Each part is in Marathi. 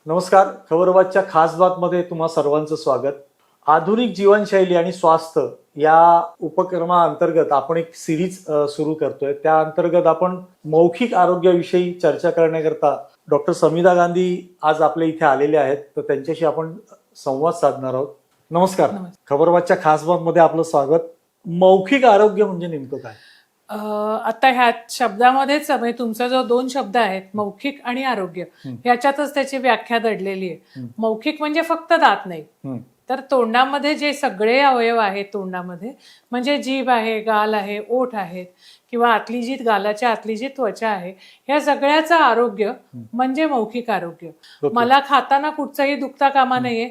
नमस्कार. खबरबातच्या खास बातमध्ये तुम्हा सर्वांचं स्वागत. आधुनिक जीवनशैली आणि स्वास्थ्य या उपक्रमाअंतर्गत आपण एक सिरीज सुरू करतोय. त्या अंतर्गत आपण मौखिक आरोग्याविषयी चर्चा करण्याकरता डॉक्टर समिधा गांधी आज आपल्या इथे आलेले आहेत. तर त्यांच्याशी आपण संवाद साधणार आहोत. नमस्कार. खबरबातच्या खास बातमध्ये आपलं स्वागत. मौखिक आरोग्य म्हणजे नेमकं काय? आता ह्या शब्दामध्येच तुमचा जो दोन शब्द आहेत मौखिक आणि आरोग्य ह्याच्यातच त्याची व्याख्या दडलेली आहे. मौखिक म्हणजे फक्त दात नाही, तर तोंडामध्ये जे सगळे अवयव आहेत तोंडामध्ये, म्हणजे जीभ आहे, गाल आहे, ओठ आहेत किंवा आतली जी गालाच्या आतली जी त्वचा आहे, ह्या सगळ्याचं आरोग्य म्हणजे मौखिक आरोग्य. मला खाताना कुठचंही दुखता कामा नये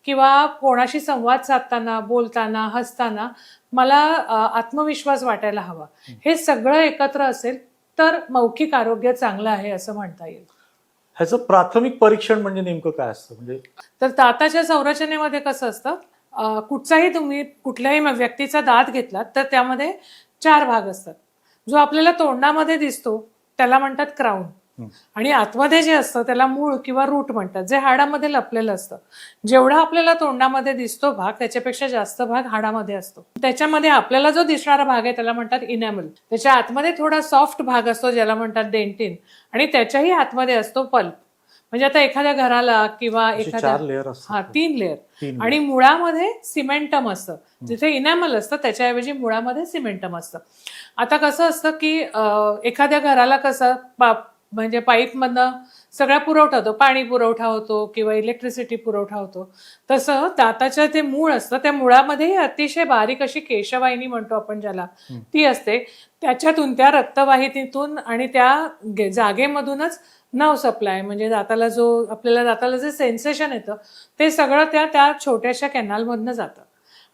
किंवा कोणाशी संवाद साधताना, बोलताना, हसताना मला आत्मविश्वास वाटायला हवा. हे सगळं एकत्र असेल तर मौखिक आरोग्य चांगलं आहे असं म्हणता येईल. ह्याचं प्राथमिक परीक्षण म्हणजे नेमकं काय असतं? म्हणजे तर दाताच्या संरचनेमध्ये कसं असतं, कुठचाही तुम्ही कुठल्याही व्यक्तीचा दात घेतला तर त्यामध्ये 4 भाग असतात. जो आपल्याला तोंडामध्ये दिसतो त्याला म्हणतात क्राऊन, आणि आतमध्ये जे असतं त्याला मूळ किंवा रूट म्हणतात, जे हाडामध्ये लपलेलं असतं. जेवढा आपल्याला तोंडामध्ये दिसतो भाग त्याच्यापेक्षा जास्त भाग हाडामध्ये असतो. त्याच्यामध्ये आपल्याला जो दिसणारा भाग आहे त्याला म्हणतात इनॅमल. त्याच्या आतमध्ये थोडा सॉफ्ट भाग असतो ज्याला म्हणतात डेंटिन, आणि त्याच्याही आतमध्ये असतो पल्प. म्हणजे आता एखाद्या घराला किंवा एखाद्या 4 लेअर असतात. 3 लेअर. आणि मुळामध्ये सिमेंटम असतं. जिथे इनॅमल असतं त्याच्याऐवजी मुळामध्ये सिमेंटम असतं. आता कसं असतं की एखाद्या घराला कसं म्हणजे पाईपमधनं सगळा पुरवठा होतो, पाणी पुरवठा होतो किंवा इलेक्ट्रिसिटी पुरवठा होतो, तसं दाताच्या ते मूळ असतं त्या मुळामध्ये अतिशय बारीक अशी केशवाहिनी म्हणतो आपण ज्याला, ती असते. त्याच्यातून त्या रक्तवाहिनीतून आणि त्या जागेमधूनच नर्व सप्लाय, म्हणजे दाताला आपल्याला दाताला जे सेन्सेशन येतं ते सगळं त्या छोट्याशा कॅनलमधनं जातं.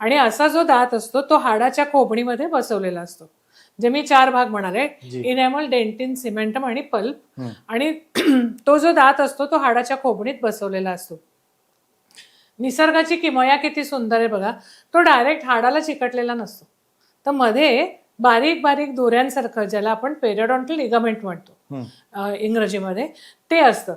आणि असा जो दात असतो तो हाडाच्या खोबणीमध्ये बसवलेला असतो. जे मी 4 भाग म्हणाले, इनॅमल, डेंटिन, सिमेंटम आणि पल्प. आणि तो जो दात असतो तो हाडाच्या खोबणीत बसवलेला असतो. निसर्गाची किमया किती सुंदर आहे बघा. तो डायरेक्ट हाडाला चिकटलेला नसतो, तर मध्ये बारीक बारीक दोऱ्यांसारखं, ज्याला आपण पेरिओडॉन्टल लिगामेंट म्हणतो इंग्रजीमध्ये, ते असतं.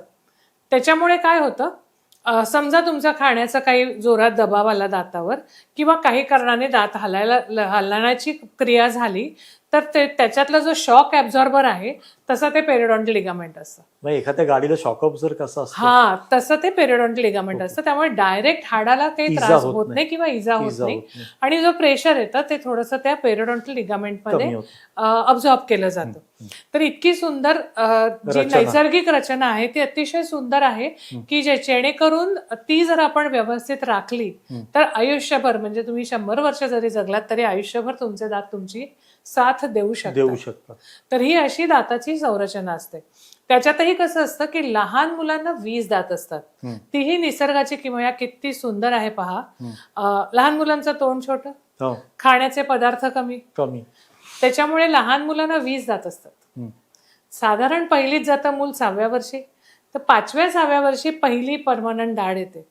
त्याच्यामुळे काय होतं, समजा तुमचा खाण्याचा काही जोरात दबाव आला दातावर किंवा काही कारणाने दात हलण्याची क्रिया झाली तर त्याच्यातला जो शॉक ऍब्झॉर्बर आहे तसं ते पेरिओडॉन्टल लिगामेंट असतं. एखाद्या गाडीला शॉक ऑब्झर्वर कसं असतं, हा, तसं ते पेरिओडॉन्टल लिगामेंट असतं. त्यामुळे डायरेक्ट हाडाला काही त्रास होत नाही किंवा इजा होत नाही. आणि जो प्रेशर येतं ते थोडंसं त्या पेरिओडॉन्टल लिगामेंटमध्ये अब्झॉर्ब केलं जातं. तर इतकी सुंदर जी नैसर्गिक रचना आहे ती अतिशय सुंदर आहे की जेणेकरून ती जर आपण व्यवस्थित राखली तर आयुष्यभर, म्हणजे तुम्ही 100 वर्ष जरी जगलात तरी आयुष्यभर तुमचे दात तुमची साथ देऊ शकतात. तर ही अशी दाताची संरचना असते. त्याच्यातही कसं असतं की लहान मुलांना 20 दात असतात. तीही निसर्गाची किमया किती सुंदर आहे पहा. लहान मुलांचं तोंड छोटं, खाण्याचे पदार्थ कमी, त्याच्यामुळे लहान मुलांना 20 दात असतात. साधारण पहिलीत जातं मूल 6व्या वर्षी, तर 5व्या-6व्या वर्षी पहिली परमनंट दाढ येते.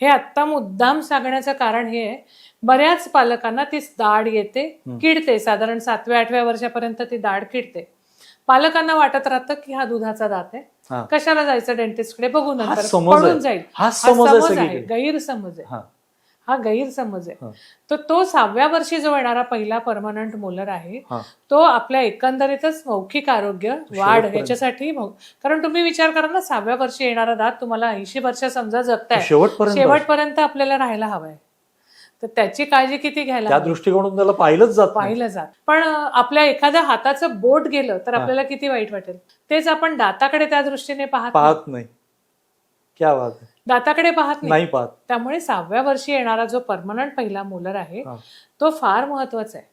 हे आत्ता मुद्दाम सांगण्याचं कारण हे आहे, बऱ्याच पालकांना ती दाढ येते, किडते. साधारण 7व्या-8व्या वर्षापर्यंत ती दाढ किडते. पालकांना वाटत राहतं की हा दुधाचा दात आहे, कशाला जायचं डेंटिस्टकडे, बघू नंतर, पडून जाईल. हा समज आहे, गैरसमज आहे. हा गैरसमज आहे. तर तो 6व्या वर्षी जो येणारा पहिला परमनंट मोलर आहे तो आपल्या एकंदरीतच मौखिक आरोग्य वाढ ह्याच्यासाठी, कारण तुम्ही विचार करा ना, 6व्या वर्षी येणारा दात तुम्हाला 80 वर्ष समजा जगताय, शेवटपर्यंत आपल्याला राहायला हवाय, तर त्याची काळजी किती घ्यायला, त्या दृष्टिकोनातून त्याला पाहिलं जात. पण आपल्या एखाद्या हाताचं बोट गेलं तर आपल्याला किती वाईट वाटेल. तेच आपण दाताकडे त्या दृष्टीने पाहत नाही. क्या बात आहे. दाताकडे पाहत नाही. त्यामुळे 6व्या वर्षी येणारा जो परमनंट पहिला मोलर आहे तो फार महत्वाचा आहे.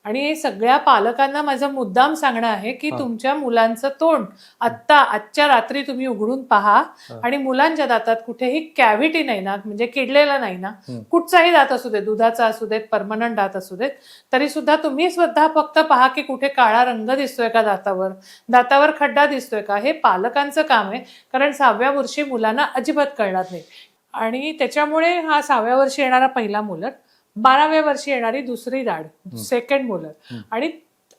आणि सगळ्या पालकांना माझं मुद्दाम सांगणं आहे की तुमच्या मुलांचं तोंड आजच्या रात्री तुम्ही उघडून पहा, आणि मुलांच्या दातात कुठेही कॅव्हिटी नाही ना, म्हणजे किडलेला नाही ना, कुठचाही दात असू देत, दुधाचा असू देत, परमनंट दात असू देत, तरी सुद्धा तुम्ही स्वतः फक्त पहा की कुठे काळा रंग दिसतोय का दातावर खड्डा दिसतोय का. हे पालकांचं काम आहे, कारण 6व्या वर्षी मुलांना अजिबात कळणार नाही. आणि त्याच्यामुळे हा 6व्या वर्षी येणारा पहिला मोलर, 12व्या वर्षी येणारी दुसरी दाढ, सेकंड मोलर, आणि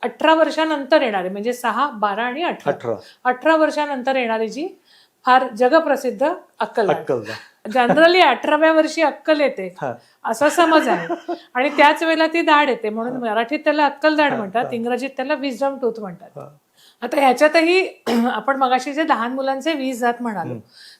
18 वर्षानंतर येणारे, म्हणजे 6, 12 आणि 18 वर्षानंतर येणारी जी फार जगप्रसिद्ध अक्कल अक्कलदाढ. जनरली 18व्या वर्षी अक्कल येते हा. असा समज आहे आणि त्याच वेळेला ती दाढ येते, म्हणून मराठीत त्याला अक्कलदाढ म्हणतात, इंग्रजीत त्याला विजडम टूथ म्हणतात. आता ह्याच्यातही आपण मगाशी जे लहान मुलांचे 20 दात म्हणालो,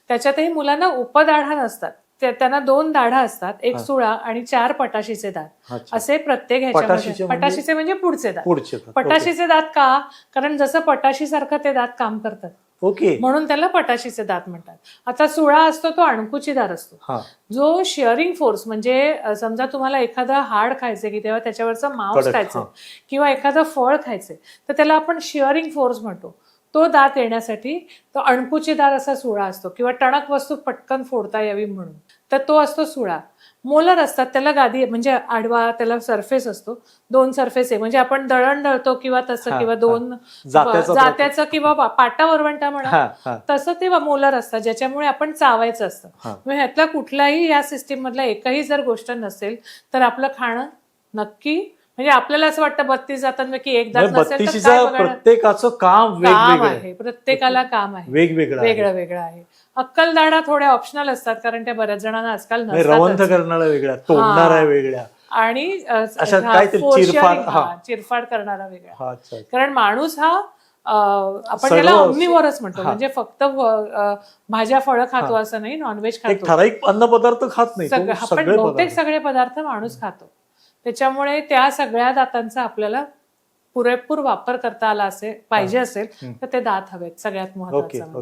त्याच्यातही उपदाढा नसतात. त्यांना 2 दाढा असतात, एक सुळा आणि 4 पटाशीचे दात असे प्रत्येक ह्याच्यामध्ये. पटाशीचे म्हणजे पुढचे दात. पटाशीचे दात का? कारण जसं पटाशी सारखं ते दात काम करतात, ओके, म्हणून त्याला पटाशीचे दात म्हणतात. आता सुळा असतो तो अणकुचीदार असतो, जो शिअरिंग फोर्स म्हणजे समजा तुम्हाला एखादं हाड खायचे की तेव्हा त्याच्यावरचं मांस खायचं किंवा एखादं फळ खायचंय तर त्याला आपण शिअरिंग फोर्स म्हणतो. तो दात येण्यासाठी तो अणकुचीदार असा सुळा असतो किंवा टणक वस्तू पटकन फोडता यावी म्हणून, तर तो असतो सुळा. मोलर असतात, त्याला गादी म्हणजे आडवा त्याला सरफेस असतो, 2 सरफेस आहे, म्हणजे आपण दळण दळतो किंवा तसं किंवा 2 जात्याचं किंवा पाटा वरवंटा म्हणा तसं ते मोलर असतात, ज्याच्यामुळे आपण चावायचं असतं. ह्यातला कुठलाही या सिस्टीम मधला एकही जर गोष्ट नसेल तर आपलं खाणं नक्की, म्हणजे आपल्याला असं वाटतं 32 दातांपैकी एक दात नसेल तर प्रत्येकाचं काम आहे, प्रत्येकाला काम आहे, वेगळं आहे. अक्कलदाढा थोड्या ऑप्शनल असतात कारण त्या बऱ्याच जणांना आजकाल रवंथ करणारा वेगळा, तोडणारा वेगळा आणि चिरफाड करणारा वेगळा. कारण माणूस हा आपण त्याला ऑम्निव्होरस म्हणतो, म्हणजे फक्त भाज्या फळं खातो असं नाही, नॉनव्हेज खातो, ठराविक अन्नपदार्थ खात नाही, आपण बहुतेक सगळे पदार्थ माणूस खातो. त्याच्यामुळे त्या सगळ्या दातांचा आपल्याला पुरेपूर वापर करता आला पाहिजे असेल तर ते दात हवेत सगळ्यात महत्वाचं.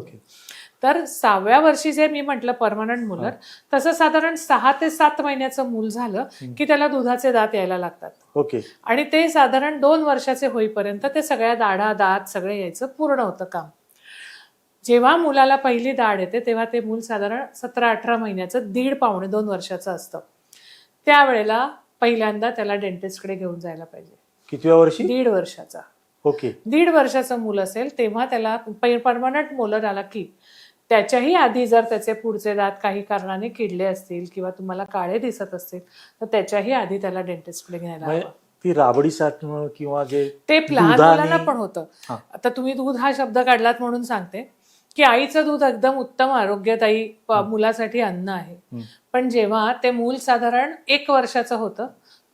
तर 6व्या वर्षी जे मी म्हटलं परमनंट मुलर, तसं साधारण 6 ते 7 महिन्याचं मूल झालं की त्याला दुधाचे दात यायला लागतात. ओके. आणि ते साधारण 2 वर्षाचे होईपर्यंत ते सगळ्या दाढा दात सगळे यायचं पूर्ण होतं काम. जेव्हा मुलाला पहिली दाढ येते तेव्हा ते मूल साधारण 17-18 महिन्याचं, 1.5-2 वर्षाचं असतं. त्यावेळेला पहिल्यांदा त्याला डेंटिस्टकडे घेऊन जायला पाहिजे. कितव्या वर्षी? 1.5 वर्षाचा. ओके. 1.5 वर्षाचं मूल असेल तेव्हा त्याला परमनंट मोलर आला की त्याच्याही आधी जर त्याचे पुढचे दात काही कारणाने किडले असतील किंवा तुम्हाला काळे दिसत असतील तर त्याच्याही आधी त्याला डेंटिस्टकडे घ्यायला हवं. ती राबडी साठणं किंवा जे ते लहान मुलांना पण होतं. आता तुम्ही दूध हा शब्द काढलात म्हणून सांगते की आईचं दूध एकदम उत्तम आरोग्यदायी मुलासाठी अन्न आहे, पण जेव्हा ते मूल साधारण 1 वर्षाचं होतं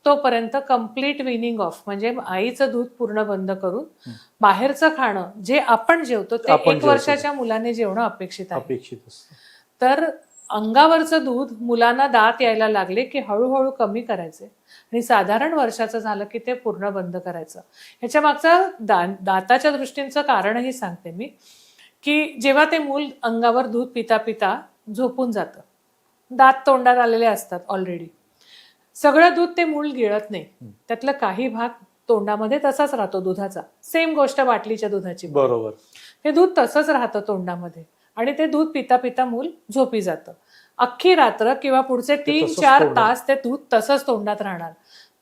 तोपर्यंत कम्प्लीट विनिंग ऑफ, म्हणजे आईचं दूध पूर्ण बंद करून बाहेरचं खाणं जे आपण जेवतो ते 1 वर्षाच्या मुलाने जेवणं अपेक्षित असतं. तर अंगावरचं दूध मुलांना दात यायला लागले की हळूहळू कमी करायचे आणि साधारण वर्षाचं झालं की ते पूर्ण बंद करायचं. ह्याच्या मागचं दाताच्या दृष्टीचं कारणही सांगते मी की जेव्हा ते मूल अंगावर दूध पिता पिता झोपून जातं, दात तोंडात आलेले असतात ऑलरेडी, सगळं दूध ते मूल गिळत नाही, त्यातलं काही भाग तोंडामध्ये तसाच राहतो दुधाचा. सेम गोष्ट बाटलीच्या दुधाची, बरोबर. ते दूध तसंच राहतं तोंडामध्ये आणि ते दूध पिता पिता मूल झोपी जातं. अख्खी रात्र किंवा पुढचे 3-4 तास ते दूध तसंच तोंडात राहणार.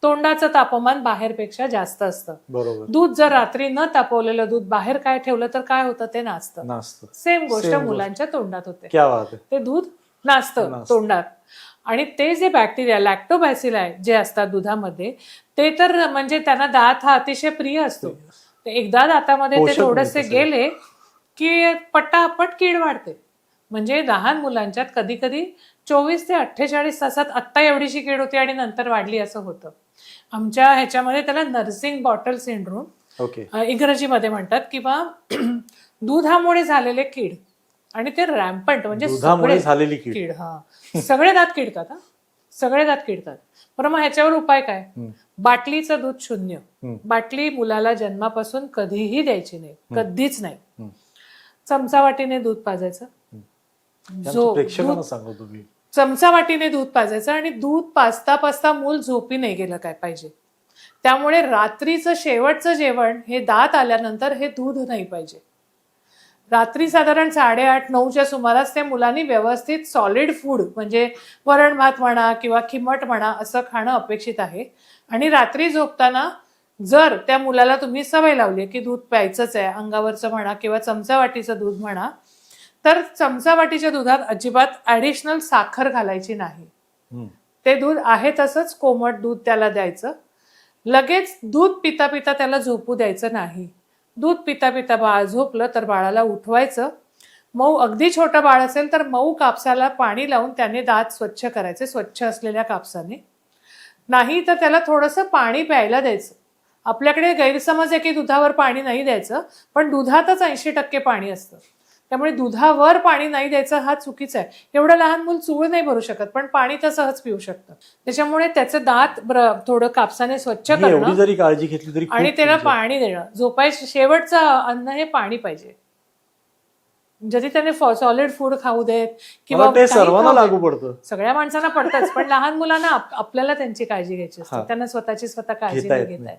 तोंडाचं तापमान बाहेरपेक्षा जास्त असतं. बरोबर. दूध जर रात्री न तापवलेलं दूध बाहेर काय ठेवलं तर काय होतं, ते नाचतं. सेम गोष्ट मुलांच्या तोंडात होते, ते दूध नाचतं तोंडात. आणि ते जे बॅक्टेरिया लॅक्टोबॅसिलाई जे असतात दुधामध्ये, ते तर म्हणजे त्यांना दात हा अतिशय प्रिय असतो. एकदा दातामध्ये ते थोडेसे गेले की पटापट कीड वाढते. म्हणजे लहान मुलांच्यात कधी कधी 24 ते 48 तासात आत्ता एवढीशी कीड होती आणि नंतर वाढली असं होतं. आमच्या ह्याच्यामध्ये त्याला नर्सिंग बॉटल सिंड्रोम इंग्रजीमध्ये म्हणतात, किंवा दुधामुळे झालेले कीड. आणि ते रॅम्पंट म्हणजे झालेली कीड. सगळे दात किडतात, सगळे दात किडतात. बरं, मग ह्याच्यावर उपाय काय? बाटलीचं दूध 0. बाटली मुलाला जन्मापासून कधीही द्यायची नाही, कधीच नाही. चमचावाटीने दूध पाजायचं, चमचावाटीने दूध पाजायचं. आणि दूध पाजता पाजता मूल झोपी नाही गेलं काय पाहिजे. त्यामुळे रात्रीचं शेवटचं जेवण हे दात आल्यानंतर हे दूध नाही पाहिजे. रात्री साधारण 8:30-9च्या सुमारास त्या मुलांनी व्यवस्थित सॉलिड फूड म्हणजे वरण भात म्हणा किंवा खिमट म्हणा असं खाणं अपेक्षित आहे. आणि रात्री झोपताना जर त्या मुलाला तुम्ही सवय लावली की दूध प्यायचंच आहे, अंगावरचं म्हणा किंवा चमचावाटीचं दूध म्हणा, तर चमचावाटीच्या दुधात अजिबात ऍडिशनल साखर घालायची नाही. ते दूध आहे तसंच कोमट दूध त्याला द्यायचं. लगेच दूध पिता पिता त्याला झोपू द्यायचं नाही. दूध पिता पिता बाळ झोपलं तर बाळाला उठवायचं, मऊ अगदी छोटं बाळ असेल तर मऊ कापसाला पाणी लावून त्याने दात स्वच्छ करायचे, स्वच्छ असलेल्या कापसाने. नाही तर त्याला थोडंसं पाणी प्यायला द्यायचं. आपल्याकडे गैरसमज आहे की दुधावर पाणी नाही द्यायचं, पण दुधातच 80% पाणी असतं, त्यामुळे दुधावर पाणी नाही द्यायचं हा चुकीचा आहे. एवढं लहान मूल चूळ नाही भरू शकत, पण पाणी तर सहज पिऊ शकतं. त्याच्यामुळे त्याचं दात थोडं कापसाने स्वच्छ एवढी करणं जरी काळजी घेतली तरी आणि त्याला पाणी देणं. झोपायचं शेवटचं अन्न हे पाणी पाहिजे. जरी त्याने सॉलिड फूड खाऊ देत किंवा ते सर्वांना लागू पडतं, सगळ्या माणसांना पडतंच, पण लहान मुलांना आपल्याला त्यांची काळजी घ्यायची असते, त्यांना स्वतःची स्वतः काळजी नाही घेता येत.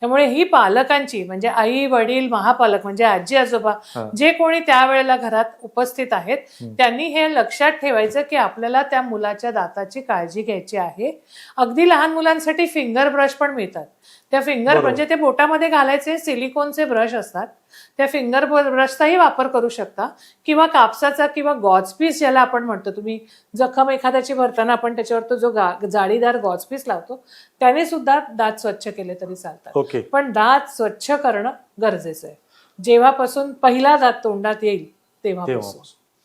त्यामुळे ही पालकांची म्हणजे आई वडील महापालक म्हणजे आजी आजोबा जे कोणी त्यावेळेला घरात उपस्थित आहेत त्यांनी हे लक्षात ठेवायचं की आपल्याला त्या मुलाच्या दाताची काळजी घ्यायची आहे. अगदी लहान मुलांसाठी फिंगर ब्रश पण मिळतात. त्या फिंगर म्हणजे ते बोटामध्ये घालायचे सिलिकॉनचे ब्रश असतात, त्या फिंगर ब्रशचाही वापर करू शकता किंवा कापसाचा किंवा गॉज पीस ज्याला आपण म्हणतो. तुम्ही जखम एखाद्याची भरताना आपण त्याच्यावर तो जो जाळीदार गॉज पीस लावतो त्याने सुद्धा दात स्वच्छ केले तरी चालतात. पण दात स्वच्छ करणं गरजेचं आहे. जेव्हापासून पहिला दात तोंडात येईल तेव्हापासून.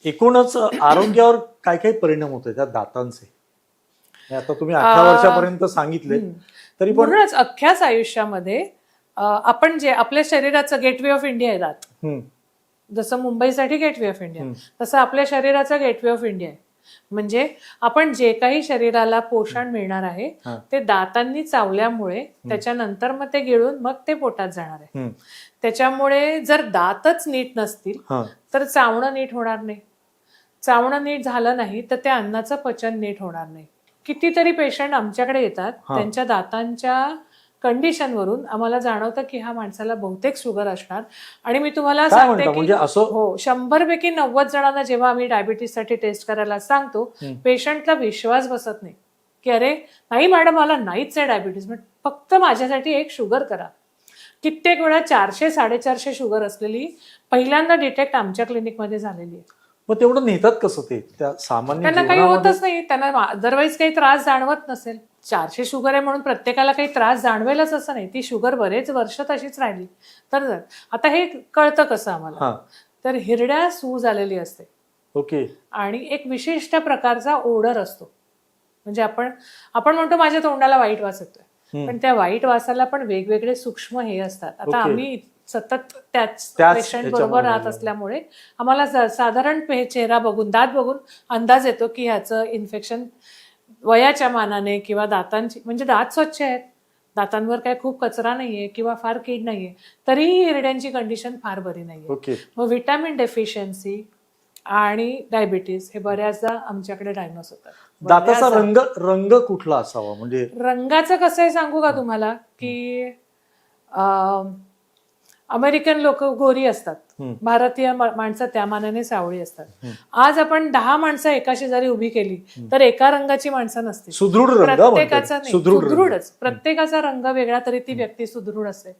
एकूणच आरोग्यावर काय काय परिणाम होतोय त्या दातांचे? आता तुम्ही 18 वर्षापर्यंत सांगितले तरी पण अख्ख्याच आयुष्यामध्ये आपण जे आपल्या शरीराचं गेटवे ऑफ इंडिया आहे दात. जसं मुंबईसाठी गेटवे ऑफ इंडिया तसं आपल्या शरीराचा गेटवे ऑफ इंडिया आहे. म्हणजे आपण जे काही शरीराला पोषण मिळणार आहे ते दातांनी चावल्यामुळे त्याच्यानंतर मग ते गिळून मग ते पोटात जाणार आहे. त्याच्यामुळे जर दातच नीट नसतील तर चावणं नीट होणार नाही. चावणं नीट झालं नाही तर त्या अन्नाचं पचन नीट होणार नाही. कितीतरी पेशंट आमच्याकडे येतात, त्यांच्या दातांच्या कंडिशनवरून आम्हाला जाणवतं की ह्या माणसाला बहुतेक शुगर असणार. आणि मी तुम्हाला सांगते की हो 100 पैकी 90 जणांना जेव्हा आम्ही डायबिटीससाठी टेस्ट करायला सांगतो पेशंटला विश्वास बसत नाही की अरे नाही मॅडम मला नाहीच आहे डायबिटीस, फक्त माझ्यासाठी एक शुगर करा. कित्येक वेळा 400-450 शुगर असलेली पहिल्यांदा डिटेक्ट आमच्या क्लिनिकमध्ये झालेली आहे. मग तेवढं नेतात कसं ते? त्या सामान्य त्यांना काही होतच नाही, त्यांना अदरवाईज काही त्रास जाणवत नसेल. 400 शुगर आहे म्हणून प्रत्येकाला काही त्रास जाणवेलच असं नाही. ती शुगर बरेच वर्ष तशीच राहिली तर आता हे कळतं कसं आम्हाला? तर हिरड्या सूज आलेली असते. आणि एक विशिष्ट प्रकारचा ओडर असतो. म्हणजे आपण म्हणतो माझ्या तोंडाला वाईट वास येतोय, पण त्या वाईट वासाला पण वेगवेगळे सूक्ष्म हे असतात. आता आम्ही सतत त्याच पेशंट बरोबर राहत असल्यामुळे आम्हाला साधारण चेहरा बघून दात बघून अंदाज येतो की ह्याचं इन्फेक्शन वयाच्या मानाने किंवा दातांची म्हणजे दात स्वच्छ आहेत, दातांवर काय खूप कचरा नाहीये किंवा फार कीड नाहीये, तरीही हिरड्यांची कंडिशन फार बरी नाहीये. मग व्हिटॅमिन डेफिशियन्सी आणि डायबिटीस हे बऱ्याचदा आमच्याकडे डायग्नोस होतात. दाताचा रंग कुठला असावा? म्हणजे रंगाचं कसं आहे सांगू का तुम्हाला की अमेरिकन लोक गोरी असतात, भारतीय माणसं त्या मानाने सावळी असतात. आज आपण 10 माणसं एका शेजारी उभी केली तर एका रंगाची माणसं नसतील. प्रत्येकाचा नाही, सुदृढच प्रत्येकाचा रंग वेगळा तरी ती व्यक्ती सुदृढ असते.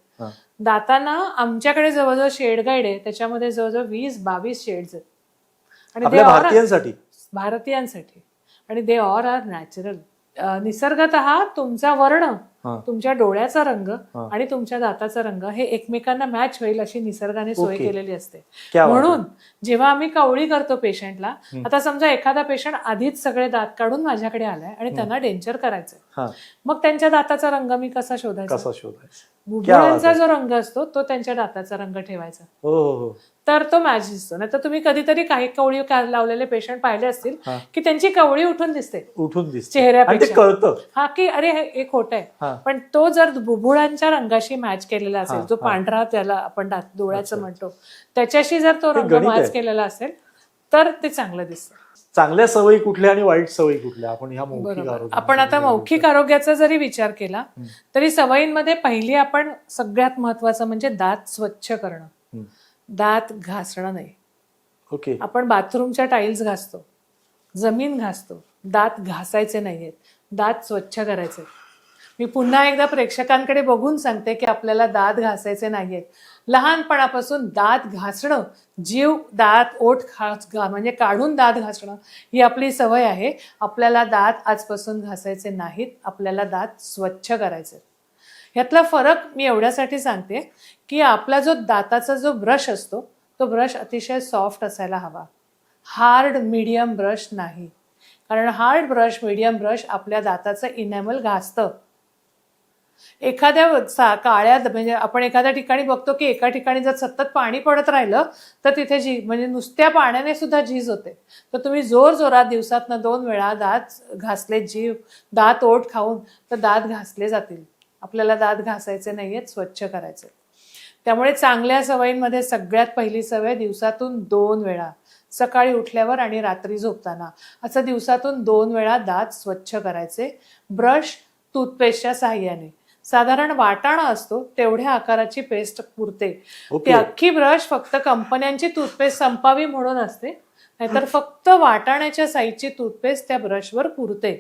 दातांना आमच्याकडे जवळजवळ शेड गाईड आहे, त्याच्यामध्ये जवळजवळ 20-22 शेड्स आहेत आणि भारतीयांसाठी आणि दे ऑल आर नॅचरल. निसर्गतः तुमचा वर्ण, तुमच्या डोळ्याचा रंग आणि तुमच्या दाताचा रंग हे एकमेकांना मॅच होईल अशी निसर्गाने सोय केलेली असते. म्हणून जेव्हा आम्ही कवळी करतो पेशंटला, आता समजा एखादा पेशंट आधीच सगळे दात काढून माझ्याकडे आलाय आणि त्यांना डेंचर करायचंय, मग त्यांच्या दाताचा रंग मी कसा शोधायचा? बुबुळांचा जो रंग असतो तो त्यांच्या दाताचा रंग ठेवायचा, तर तो मॅच दिसतो. नाही तर तुम्ही कधीतरी काही कवळी लावलेले पेशंट पाहिले असतील की त्यांची कवळी उठून दिसते चेहऱ्यापेक्षा, हा की अरे हे खोट आहे. पण तो जर बुबुळांच्या रंगाशी मॅच केलेला असेल, जो पांढरा त्याला आपण डोळ्याचं म्हणतो त्याच्याशी जर तो रंग मॅच केलेला असेल तर ते चांगलं दिसतं. चांगल्या सवयी कुठल्या आणि वाईट सवयी कुठल्या? आपण आता मौखिक आरोग्याचा जरी विचार केला तरी सवयींमध्ये पहिली आपण सगळ्यात महत्वाचं म्हणजे दात स्वच्छ करणं. दात घासणं नाही. आपण बाथरूमच्या टाईल्स घासतो, जमीन घासतो, दात घासायचे नाहीयेत, दात स्वच्छ करायचे. मी पुन्हा एकदा प्रेक्षकांकडे बघून सांगते की आपल्याला दात घासायचे नाहीयेत. लहानपणापासून दात घासणं, जीव दात ओठ म्हणजे काढून दात घासणं ही आपली सवय आहे. आपल्याला दात आजपासून घासायचे नाहीत, आपल्याला दात स्वच्छ करायचे. ह्यातला फरक मी एवढ्यासाठी सांगते की आपला जो दाताचा जो ब्रश असतो तो ब्रश अतिशय सॉफ्ट असायला हवा. हार्ड मीडियम ब्रश नाही, कारण हार्ड ब्रश मीडियम ब्रश आपल्या दाताचं इनॅमल घासतं. एखाद्या काळ्या म्हणजे आपण एखाद्या ठिकाणी बघतो की एका ठिकाणी जर सतत पाणी पडत राहिलं तर तिथे म्हणजे नुसत्या पाण्याने सुद्धा झीज होते. तर तुम्ही जोर जोरात दिवसातनं 2 वेळा दात घासले, दात ओठ खाऊन, तर दात घासले जातील. आपल्याला दात घासायचे नाहीयेत, स्वच्छ करायचे. त्यामुळे चांगल्या सवयींमध्ये सगळ्यात पहिली सवय दिवसातून 2 वेळा, सकाळी उठल्यावर आणि रात्री झोपताना, असं दिवसातून 2 वेळा दात स्वच्छ करायचे ब्रश टूथपेस्टच्या साहाय्याने. साधारण वाटाणा असतो तेवढ्या आकाराची पेस्ट पुरते. ती अख्खी ब्रश फक्त कंपन्यांची टूथपेस्ट संपावी म्हणून असते, नाहीतर फक्त वाटाण्याच्या साईजची टूथपेस्ट त्या ब्रशवर पुरते.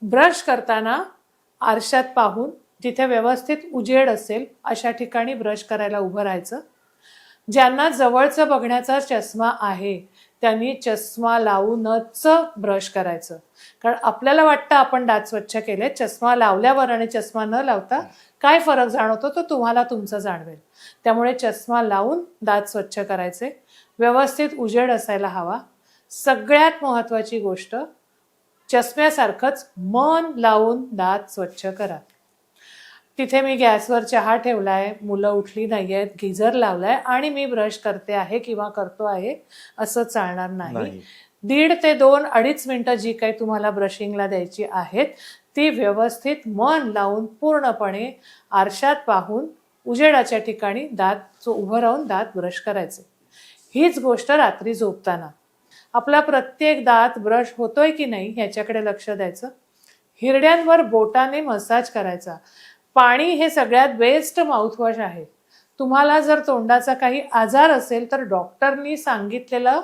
ब्रश करताना आरशात पाहून जिथे व्यवस्थित उजेड असेल अशा ठिकाणी ब्रश करायला उभं राहायचं. ज्यांना जवळचं बघण्याचा चष्मा आहे त्यांनी चष्मा लावूनच ब्रश करायचं, कारण आपल्याला वाटतं आपण दात स्वच्छ केले. चष्मा लावल्यावर आणि चष्मा न लावता काय फरक जाणवतो तो तुम्हाला तुमचं जाणवेल. त्यामुळे चष्मा लावून दात स्वच्छ करायचे. व्यवस्थित उजेड असायला हवा. सगळ्यात महत्त्वाची गोष्ट, चष्म्यासारखंच मन लावून दात स्वच्छ करा. तिथे मी गॅसवर चहा ठेवलाय, मुलं उठली नाहीयेत, गिझर लावलाय आणि मी ब्रश करते आहे किंवा करतो आहे असं चालणार नाही. 1.5 ते 2-2.5 मिनिटं जी काही तुम्हाला ब्रशिंगला द्यायची आहेत ती व्यवस्थित मन लावून पूर्णपणे आरशात पाहून उजेडाच्या ठिकाणी दात उभं राहून दात ब्रश करायचे. हीच गोष्ट रात्री झोपताना. आपला प्रत्येक दात ब्रश होतोय की नाही ह्याच्याकडे लक्ष द्यायचं. हिरड्यांवर बोटाने मसाज करायचा. पाणी हे सगळ्यात बेस्ट माउथवॉश आहे. तुम्हाला जर तोंडाचा काही आजार असेल तर डॉक्टरनी सांगितलेलं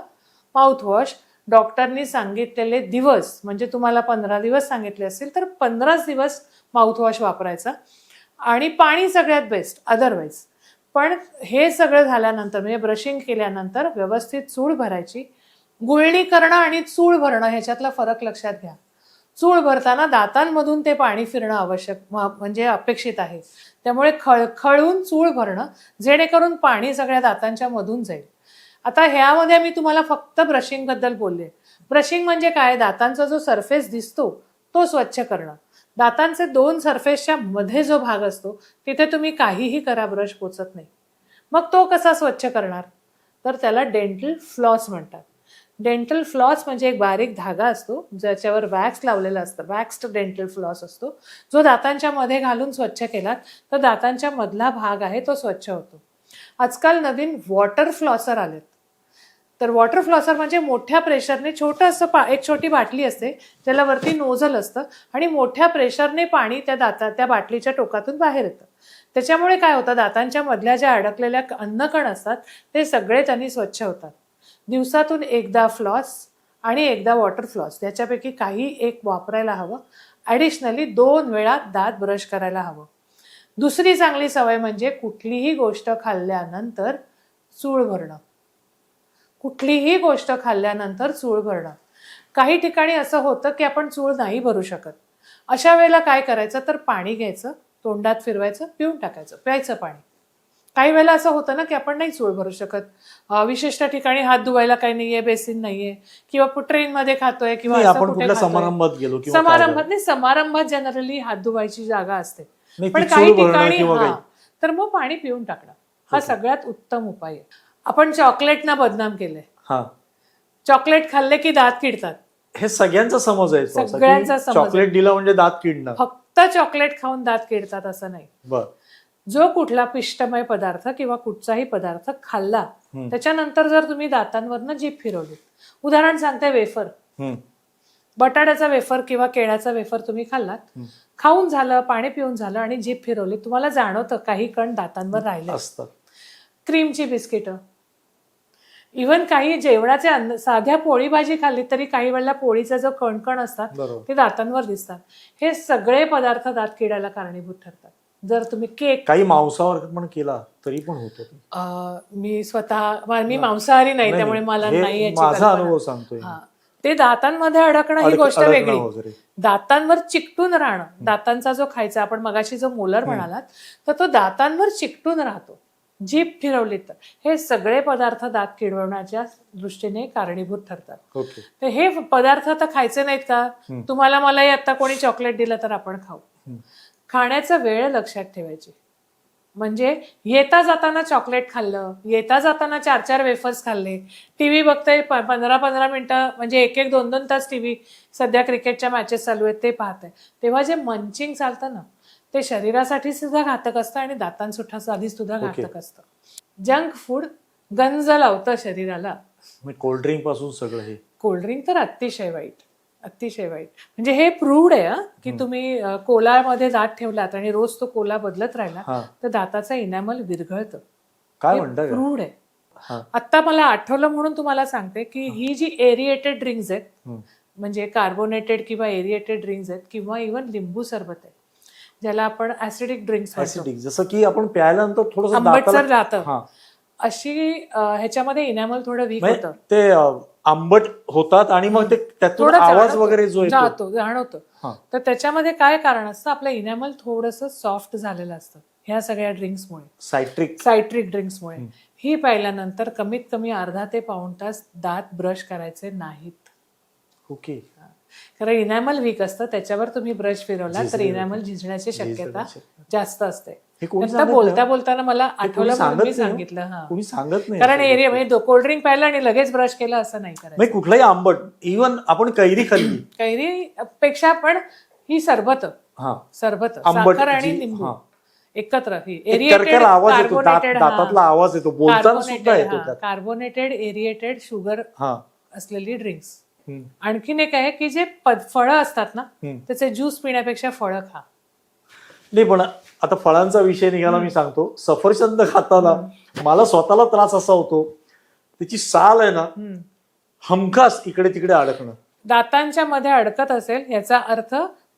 माउथवॉश, डॉक्टरनी सांगितलेले दिवस, म्हणजे तुम्हाला 15 दिवस सांगितले असतील तर 15 दिवस माउथवॉश वापरायचा. आणि पाणी सगळ्यात बेस्ट अदरवाईज. पण हे सगळं झाल्यानंतर म्हणजे ब्रशिंग केल्यानंतर व्यवस्थित चूळ भरायची. गुळणी करणं आणि चूळ भरणं ह्याच्यातला फरक लक्षात घ्या. चूळ भरताना दातांमधून ते पाणी फिरणं आवश्यक म्हणजे अपेक्षित आहे. त्यामुळे खळखळून चूळ भरणं जेणेकरून पाणी सगळ्या दातांच्या मधून जाईल. आता ह्यामध्ये मी तुम्हाला फक्त ब्रशिंग बद्दल बोलले. ब्रशिंग म्हणजे काय? दातांचा जो सरफेस दिसतो तो स्वच्छ करणं. दातांचे 2 सरफेसच्या मध्ये जो भाग असतो तिथे तुम्ही काहीही करा, ब्रश पोचत नाही. मग तो कसा स्वच्छ करणार? तर त्याला डेंटल फ्लॉस म्हणतात. डेंटल फ्लॉस म्हणजे एक बारीक धागा असतो ज्याच्यावर वॅक्स लावलेला असतं. वॅक्स्ड डेंटल फ्लॉस असतो जो दातांच्या मध्ये घालून स्वच्छ केलात तर दातांच्या मधला भाग आहे तो स्वच्छ होतो. आजकाल नवीन वॉटर फ्लॉसर आलेत. तर वॉटर फ्लॉसर म्हणजे मोठ्या प्रेशरने एक छोटी बाटली असते, त्याला वरती नोझल असतं आणि मोठ्या प्रेशरने पाणी त्या बाटलीच्या टोकातून बाहेर येतं. त्याच्यामुळे काय होतं, दातांच्या मधल्या ज्या अडकलेल्या अन्नकण असतात ते सगळे त्यांनी स्वच्छ होतात. दिवसातून एकदा फ्लॉस आणि एकदा वॉटर फ्लॉस याच्यापैकी काही एक वापरायला हवं. ॲडिशनली 2 वेळा दात ब्रश करायला हवं. दुसरी चांगली सवय म्हणजे कुठलीही गोष्ट खाल्ल्यानंतर चूळ भरणं. कुठलीही गोष्ट खाल्ल्यानंतर चूळ भरणं. काही ठिकाणी असं होतं की आपण चूळ नाही भरू शकत. अशा वेळेला काय करायचं तर पाणी घ्यायचं, तोंडात फिरवायचं, पिऊन टाकायचं, प्यायचं पाणी. काही वेळेला असं होतं ना की आपण नाही चूळ भरू शकत. विशिष्ट ठिकाणी हात धुवायला काही नाहीये, बेसिन नाहीये, किंवा ट्रेनमध्ये खातोय किंवा समारंभात जनरली हात धुवायची जागा असते. पण काही ठिकाणी तर मग पाणी पिऊन टाकणं हा सगळ्यात उत्तम उपाय आहे. आपण चॉकलेटना बदनाम केलंय. चॉकलेट खाल्ले की दात किडतात. हे सगळ्यांचा समज आहे. सगळ्यांचा समज. चॉकलेट दिला म्हणजे दात किडणं. फक्त चॉकलेट खाऊन दात किडतात असं नाही. जो कुठला पिष्टमय पदार्थ किंवा कुठचाही पदार्थ खाल्ला त्याच्यानंतर जर तुम्ही दातांवरनं जीभ फिरवली, उदाहरण सांगते, वेफर, बटाट्याचा वेफर किंवा केळ्याचा वेफर तुम्ही खाल्लात, खाऊन झालं, पाणी पिऊन झालं आणि जीभ फिरवली, तुम्हाला जाणवतं काही कण दातांवर राहिले असतात. क्रीमची बिस्किटं, इव्हन काही जेवणाचे अन्न, साध्या पोळी भाजी खाल्ली तरी काही वेळेला पोळीचे जो कणकण असतात ते दातांवर दिसतात. हे सगळे पदार्थ दात किडायला कारणीभूत ठरतात. जर तुम्ही केक, काही मांसाहार पण केला तरी पण होतो. मी मांसाहारी नाही त्यामुळे मला नाही याची माझा अनुभव सांगतोय. ते दातांमध्ये अडकणं ही गोष्ट वेगळी. दातांवर चिकटून राहणं, दातांचा जो खायचा, आपण मगाशी जो मोलर म्हणालात तर तो दातांवर चिकटून राहतो. जीभ फिरवली तर हे सगळे पदार्थ दात किडवण्याच्या दृष्टीने कारणीभूत ठरतात. ओके. तर हे पदार्थ तर खायचे नाहीत का? तुम्हाला मलाही आता कोणी चॉकलेट दिलं तर आपण खाऊ. खाण्याचा वेळ लक्षात ठेवायची. म्हणजे येता जाताना चॉकलेट खाल्लं, येता जाताना 4-4 वेफर्स खाल्ले, टीव्ही बघते 15-15 मिनिटं, म्हणजे 1-1, 2-2 तास टीव्ही, सध्या क्रिकेटच्या मॅचेस चालू आहेत ते पाहते, तेव्हा जे मंचिंग चालतं ना ते शरीरासाठी सुद्धा घातक असतं आणि दातांसाठी सुद्धा घातक असतं. जंक फूड गंज लावतं शरीराला. कोल्ड्रिंक पासून सगळं हे. कोल्ड्रिंक तर अतिशय वाईट, अतिशय वाईट. म्हणजे हे प्रूव्ड आहे की तुम्ही कोलामध्ये दात ठेवलात आणि रोज तो कोला बदलत राहिला तर दाताचा इनॅमल विरघळतं. काय म्हणता? प्रूव्ड आहे. आता मला आठवलं म्हणून तुम्हाला सांगते की ही जी एरिएटेड ड्रिंक्स आहेत, म्हणजे कार्बोनेटेड किंवा एरिएटेड ड्रिंक्स आहेत, किंवा इव्हन लिंबू सरबत आहे ज्याला आपण ऍसिडिक ड्रिंक्स म्हणतो, जसं की आपण प्यायल्यानंतर थोडंसं आंबटसर जातं, अशी ह्याच्यामध्ये इनॅमल थोडं वीक होतं, ते आंबट होतात आणि मग ते त्यातून आवाज वगैरे जो येतो जाणवतो. तर त्याच्यामध्ये काय कारण असतं? आपलं इनॅमल थोडंसं सॉफ्ट झालेलं असतं ह्या सगळ्या ड्रिंक्समुळे, सायट्रिक ड्रिंक्समुळे. ही प्यायल्यानंतर कमीत कमी अर्धा ते पाऊण तास दात ब्रश करायचे नाहीत. ओके. कारण इनॅमल वीक असतं, त्याच्यावर तुम्ही ब्रश फिरवला तर इनॅमल झिजण्याची शक्यता जास्त असते. बोलता बोलताना मला आठवलं म्हणून मी सांगितलं. कोणी सांगत नाही. कारण एरिया म्हणजे कोल्ड्रिंक प्यायला आणि लगेच ब्रश केला असं नाही करायचं. कुठलाही आंबट, इव्हन आपण कैरी खाल्ली, कैरी पेक्षा पण ही सरबत, साखर आणि लिंबू एकत्र, ही एरिएटेड दातातला आवाज येतो, बोलताना सुद्धा येतो. कार्बोनेटेड एरिएटेड शुगर असलेली ड्रिंक्स. आणखीन एक आहे की जे फळं असतात ना त्याचे ज्यूस पिण्यापेक्षा फळं खा. नाही, पण आता फळांचा विषय निघाला, मी सांगतो. सफरचंद खाताना मला स्वतःला त्रास असा होतो, त्याची साल आहे ना हमखास इकडे तिकडे अडकणं. दातांच्या मध्ये अडकत असेल याचा अर्थ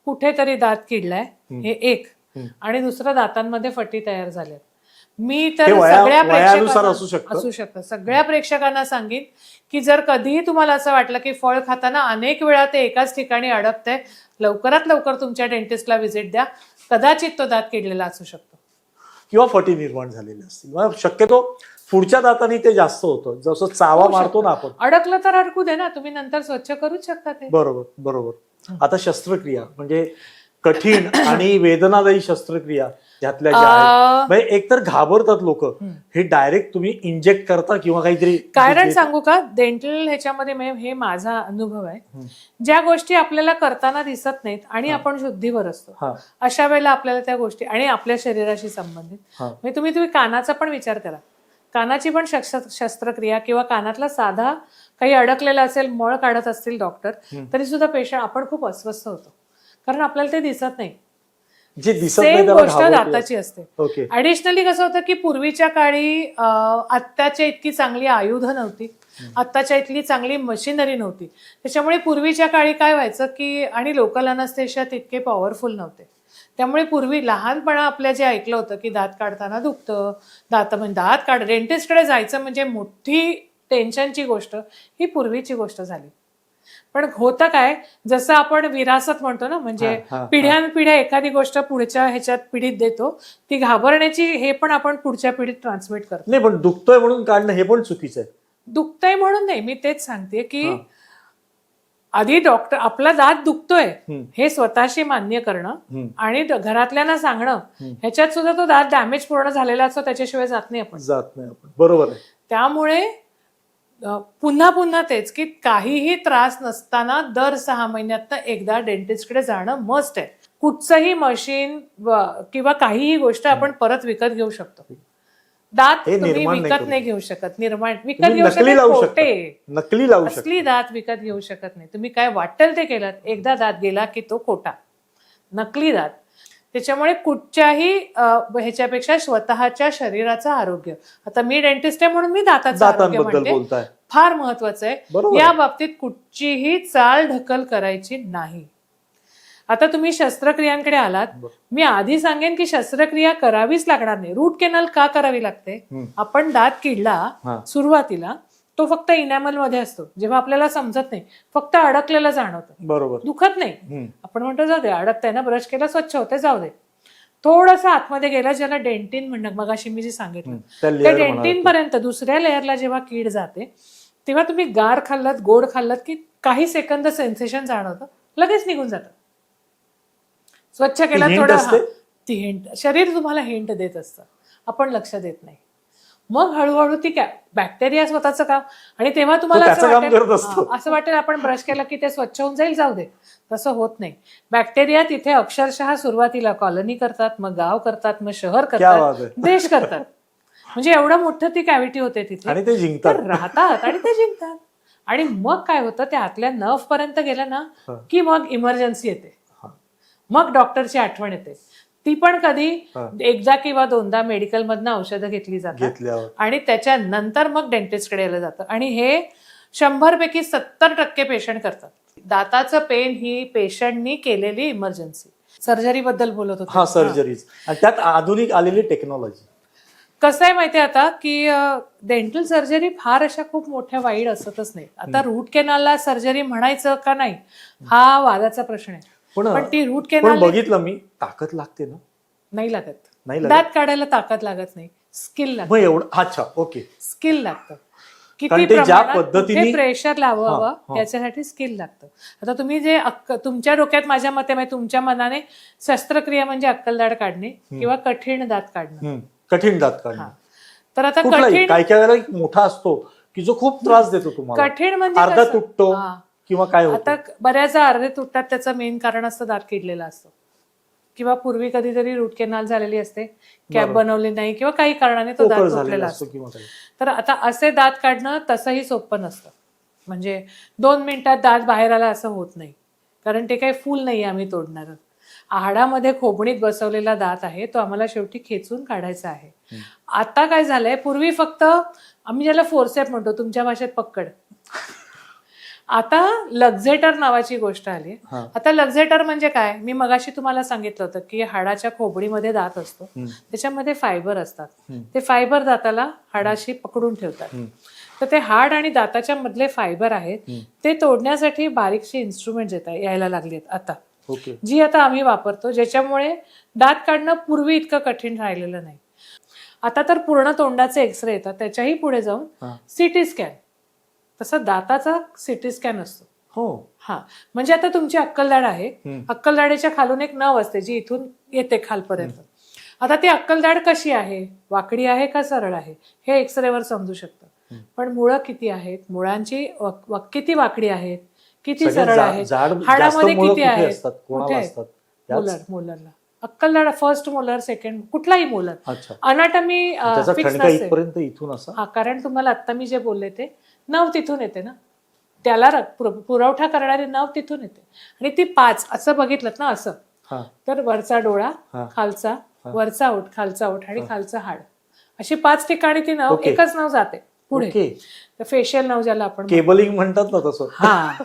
कुठेतरी दात किडलाय, हे एक. आणि दुसरं, दातांमध्ये फटी तयार झाल्या. मी तर सगळ्या प्रेक्षकांना असू शकतं, सगळ्या प्रेक्षकांना सांगेन की जर कधीही तुम्हाला असं वाटलं की फळ खाताना अनेक वेळा ते एकाच ठिकाणी अडकतंय, लवकरात लवकर तुमच्या डेंटिस्टला व्हिजिट द्या. कदाचित तो दात किडलेला असू शकतो किंवा फटी निर्माण झालेली असते. शक्यतो पुढच्या दातांनी ते जास्त होतं, जसं चावा मारतो ना आपण. अडकलं तर अडकू दे ना, तुम्ही नंतर स्वच्छ करूच शकता ते. बरोबर. आता शस्त्रक्रिया म्हणजे कठीण आणि वेदनादायी शस्त्रक्रिया ह्यातल्या ज्या आहेत, म्हणजे एकतर घाबरतात लोक, हे डायरेक्ट तुम्ही इंजेक्ट करता किंवा काहीतरी. कारण सांगू का, डेंटल ह्याच्यामध्ये हे माझा अनुभव आहे, ज्या गोष्टी आपल्याला करताना दिसत नाहीत आणि आपण शुद्धीवर असतो, अशा वेळेला आपल्याला त्या गोष्टी आणि आपल्या शरीराशी संबंधित, म्हणजे तुम्ही कानाचा पण विचार करा. कानाची पण शस्त्रक्रिया किंवा कानातला साधा काही अडकलेला असेल, मळ काढत असतील डॉक्टर, तरी सुद्धा पेशंट, आपण खूप अस्वस्थ होतो कारण आपल्याला ते दिसत नाही. सेम गोष्ट दाताची असते. ऍडिशनली कसं होतं की पूर्वीच्या काळी आत्ताच्या इतकी चांगली आयुधं नव्हती, आत्ताच्या इतकी चांगली मशिनरी नव्हती, त्याच्यामुळे पूर्वीच्या काळी काय व्हायचं की, आणि लोकल अनस्थेशिया तितके पॉवरफुल नव्हते, त्यामुळे पूर्वी लहानपणा आपल्या जे ऐकलं होतं की दात काढताना दुखतं, दात काढ, डेंटिस्टकडे जायचं म्हणजे मोठी टेन्शनची गोष्ट, ही पूर्वीची गोष्ट झाली. पण होतं काय, जसं आपण विरासत म्हणतो ना, म्हणजे पिढ्यानपिढ्या एखादी गोष्ट पुढच्या ह्याच्यात पिढीत देतो, ती घाबरण्याची हे पण आपण पुढच्या पिढीत ट्रान्समिट करतो. नाही, पण दुखतोय म्हणून काढणं हे पण चुकीचं आहे. दुखतंय म्हणून नाही, मी तेच सांगते की आधी डॉक्टर, आपला दात दुखतोय हे स्वतःशी मान्य करणं आणि घरातल्यांना सांगणं, ह्याच्यात सुद्धा तो दात डॅमेज पूर्ण झालेला असतो, त्याच्याशिवाय जात नाही आपण. बरोबर आहे. त्यामुळे पुन्हा पुन्हा तेच की काहीही त्रास नसताना दर 6 महिन्यात एकदा डेंटिस्टकडे जाणं मस्ट आहे. कुठचंही मशीन किंवा काहीही गोष्ट आपण परत विकत घेऊ शकतो. दात तुम्ही विकत नाही घेऊ शकत, विकत घेऊ शकत, नकली लावू शकता, असली दात विकत घेऊ शकत नाही. तुम्ही काय वाटेल ते केलं, एकदा दात गेला की तो खोटा, नकली दात. त्याच्यामुळे कुठच्याही ह्याच्यापेक्षा स्वतःच्या शरीराचं आरोग्य, आता मी डेंटिस्ट आहे म्हणून मी दाताचं आरोग्य म्हणते, फार महत्वाचं आहे. या बाबतीत कुठचीही चाल ढकल करायची नाही. आता तुम्ही शस्त्रक्रियांकडे आलात, मी आधी सांगेन की शस्त्रक्रिया करावीच लागणार नाही. रूट कॅनल का करावी लागते? आपण दात किडला सुरुवातीला, तो फक्त इनॅमल मध्ये असतो, जेव्हा आपल्याला समजत नाही, फक्त अडकलेलं जाणवतं, बरोबर, दुखत नाही. आपण म्हणतो जाऊ दे, अडकताय ना, ब्रश केला स्वच्छ होते, जाऊ दे. थोडस आतमध्ये गेलं, ज्याला डेंटिन म्हणणं मगाशी मी जे सांगितलं, त्या डेंटिन पर्यंत दुसऱ्या लेअरला जेव्हा कीड जाते तेव्हा तुम्ही गार खाल्लात, गोड खाल्लात की काही सेकंद सेन्सेशन जाणवतं, लगेच निघून जातं. स्वच्छ केला थोडं, ती हिंट शरीर तुम्हाला हिंट देत असतं, आपण लक्ष देत नाही. मग हळूहळू ती बॅक्टेरिया स्वतःचं काम, आणि तेव्हा तुम्हाला असं वाटेल आपण ब्रश केलं की ते स्वच्छ होऊन जाईल, जाऊ दे. तसं होत नाही. बॅक्टेरिया तिथे अक्षरशः सुरुवातीला कॉलनी करतात, मग गाव करतात, मग शहर करतात, देश करतात. म्हणजे एवढं मोठं ती कॅव्हिटी होते तिथे, आणि ते जिंकतात, राहतात आणि ते जिंकतात. आणि मग काय होतं, ते आतल्या नर्व पर्यंत गेलं ना की मग इमर्जन्सी येते, मग डॉक्टरची आठवण येते. ती पण कधी एकदा किंवा दोनदा मेडिकल मधनं औषधं घेतली जातात आणि त्याच्यानंतर मग डेंटिस्टकडे यायला जातं. आणि हे 100 पैकी 70% पेशंट करतात. दाताचं पेन ही पेशंटनी केलेली इमर्जन्सी. सर्जरी बद्दल बोलत होतो. सर्जरीज, आणि त्यात आधुनिक आलेली टेक्नॉलॉजी. कसं आहे माहितीये आता की डेंटल सर्जरी फार अशा खूप मोठ्या वाईड असतच नाही. आता रूट केनालला सर्जरी म्हणायचं का नाही हा वादाचा प्रश्न आहे. पण ती रूट केनाल बघितलं मी, ताकद लागते ना? नाही लागत. दात काढायला ताकद लागत नाही, स्किल लागतं. अच्छा, ओके, स्किल लागतं. किती प्रमाणात प्रेशर लावावं याच्यासाठी स्किल लागतं. आता तुम्ही जे तुमच्या डोक्यात, माझ्या मते तुमच्या मनाने शस्त्रक्रिया म्हणजे अक्कलदाढ काढणे किंवा कठीण दात काढणं. कठीण दात काढणं. तर आता कठीण काय काय वेळेला मोठा असतो की जो खूप त्रास देतो तुम्हाला. कठीण म्हणजे अर्धा तुटतो किंवा काय होतं. आता बऱ्याचदा अर्धे तुटतात, त्याचं मेन कारण असतं दात किडलेला असतो, किंवा पूर्वी कधीतरी रूट केनाल झालेली असते, कॅप बनवली नाही, किंवा काही कारणाने तो दात तुटलेला असतो. तर आता असे दात काढणं तसंही सोपं नसतं. म्हणजे 2 मिनिटात दात बाहेर आला असं होत नाही, कारण ते काही फूल नाही आम्ही तोडणार. हाडामध्ये खोबणीत बसवलेला दात आहे, तो आम्हाला शेवटी खेचून काढायचा आहे. आता काय झालंय, पूर्वी फक्त आम्ही ज्याला फोरसेप म्हणतो, तुमच्या भाषेत पक्कड, आता लक्झेटर नावाची गोष्ट आली. आता लक्झेटर म्हणजे काय, मी मगाशी तुम्हाला सांगितलं होतं की हाडाच्या खोबडीमध्ये दात असतो, त्याच्यामध्ये फायबर असतात. ते फायबर दाताला हाडाशी पकडून ठेवतात. तर ते हाड आणि दाताच्या मधले फायबर आहेत, ते तोडण्यासाठी बारीकशी इन्स्ट्रुमेंट यायला लागलेत आता, जी आता आम्ही वापरतो, ज्याच्यामुळे दात काढणं पूर्वी इतकं कठीण राहिलेलं नाही. आता तर पूर्ण तोंडाचे एक्सरे येतात, त्याच्याही पुढे जाऊन सिटी स्कॅन. तसं दाताचा सिटी स्कॅन असतो. म्हणजे आता तुमची अक्कलदाढ आहे, अक्कलदाढीच्या खालून एक नव असते जी इथून येते खालपर्यंत. आता ती अक्कलदाढ कशी आहे, वाकडी आहे का सरळ आहे, हे एक्सरेवर समजू शकतं. पण मुळं किती आहेत, मुळांची किती वाकडी आहेत, किती सरळ आहेत, हाडामध्ये किती आहेत, कुठे आहेत, मोलरला अक्कलदाढ, फर्स्ट मोलर, सेकंड, कुठलाही मोलर, अनाटमी फिक्स नसते. कारण तुम्हाला आता मी जे बोलले ते नव तिथून येते ना, त्याला पुरवठा करणारी नव तिथून येते. आणि ती 5 असं बघितलं ना, असं तर वरचा डोळा, खालचा, वरचा ओठ, खालचा ओठ आणि खालचं हाड, अशी 5 ठिकाणी ती नव, एकच नव जाते पुढे. फेशियल नव ज्याला आपण केबलिंग म्हणतात ना तसं.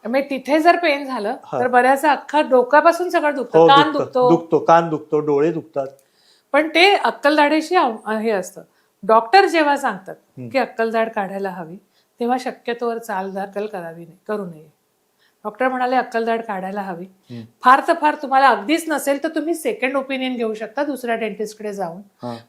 मग तिथे जर पेन झालं तर बऱ्याचदा अख्खा डोक्यापासून सगळं दुखतं, कान दुखतो, डोळे दुखतात. पण ते अक्कलदाढीशी हे असतं. डॉक्टर जेव्हा सांगतात की अक्कलदाढ काढायला हवी, तेव्हा शक्यतोवर चालढकल करू नये. डॉक्टर म्हणाले अक्कलदाढ काढायला हवी, फार तर फार तुम्हाला अगदीच नसेल तर तुम्ही सेकंड ओपिनियन घेऊ शकता दुसऱ्या डेंटिस्टकडे जाऊन.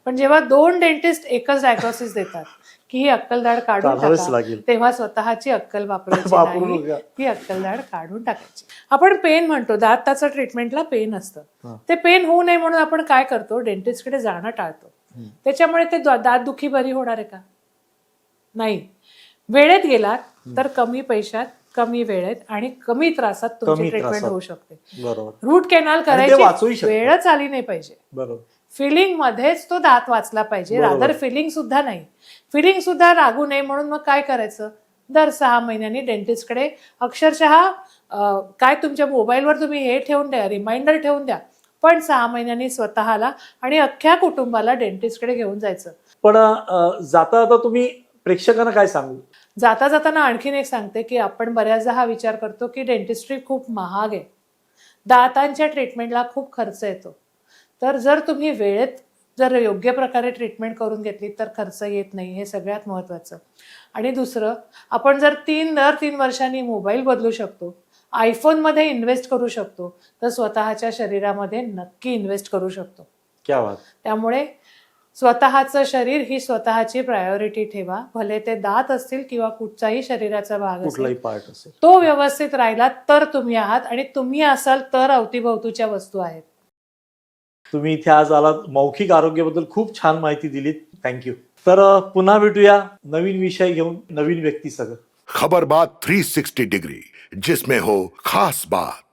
पण जेव्हा 2 डेंटिस्ट एकच डायग्नोसिस देतात की ही अक्कलदाढ काढून टाका, तेव्हा स्वतःची अक्कल वापरायची नाही, ही अक्कलदाढ काढून टाकायची. आपण पेन म्हणतो, दाताचं ट्रीटमेंटला पेन असतं. ते पेन होऊ नये म्हणून आपण काय करतो, डेंटिस्टकडे जाणं टाळतो. त्याच्यामुळे ते दात दुखी बरी होणार आहे का? नाही. वेळेत गेलात तर कमी पैशात, कमी वेळेत आणि कमी त्रासात तुमची ट्रीटमेंट होऊ शकते. रूट केनाल करायची वेळच आली नाही पाहिजे. फिलिंग मध्येच तो दात वाचला पाहिजे, रादर फिलिंग सुद्धा नाही. फिलिंग सुद्धा लागू नये म्हणून मग काय करायचं, दर 6 महिन्यांनी डेंटिस्टकडे, अक्षरशः काय तुमच्या मोबाईलवर तुम्ही हे ठेवून द्या, रिमाइंडर ठेवून द्या, पण 6 महिन्यांनी स्वतःला आणि अख्ख्या कुटुंबाला डेंटिस्टकडे घेऊन जायचं. पण जाता जाता तुम्ही प्रेक्षकांना काय सांगू? जाता जाताना आणखीन एक सांगते की आपण बऱ्याचदा हा विचार करतो की डेंटिस्ट्री खूप महाग आहे, दातांच्या ट्रीटमेंटला खूप खर्च येतो. तर जर तुम्ही वेळेत जर योग्य प्रकारे ट्रीटमेंट करून घेतली तर खर्च येत नाही, हे सगळ्यात महत्त्वाचं. आणि दुसरं, आपण जर दर 3 वर्षांनी मोबाईल बदलू शकतो, आयफोनमध्ये इन्व्हेस्ट करू शकतो, तर स्वतःच्या शरीरामध्ये नक्की इन्व्हेस्ट करू शकतो. क्या बात. त्यामुळे स्वतःचं शरीर ही स्वतःची प्रायोरिटी ठेवा. भले ते दात असतील किंवा कुठचाही शरीराचा भाग कुठलाही असेल, पार्ट असेल. तो व्यवस्थित राहिला तर तुम्ही आहात, आणि तुम्ही असाल तर अवतीभोवतीच्या वस्तू आहेत. तुम्ही इथे आज आलात, मौखिक आरोग्याबद्दल खूप छान माहिती दिलीत. थँक्यू. तर पुन्हा भेटूया नवीन विषय घेऊन, नवीन व्यक्ती सगळं. खबर बात 360 डिग्री, जिसमें हो खास बात.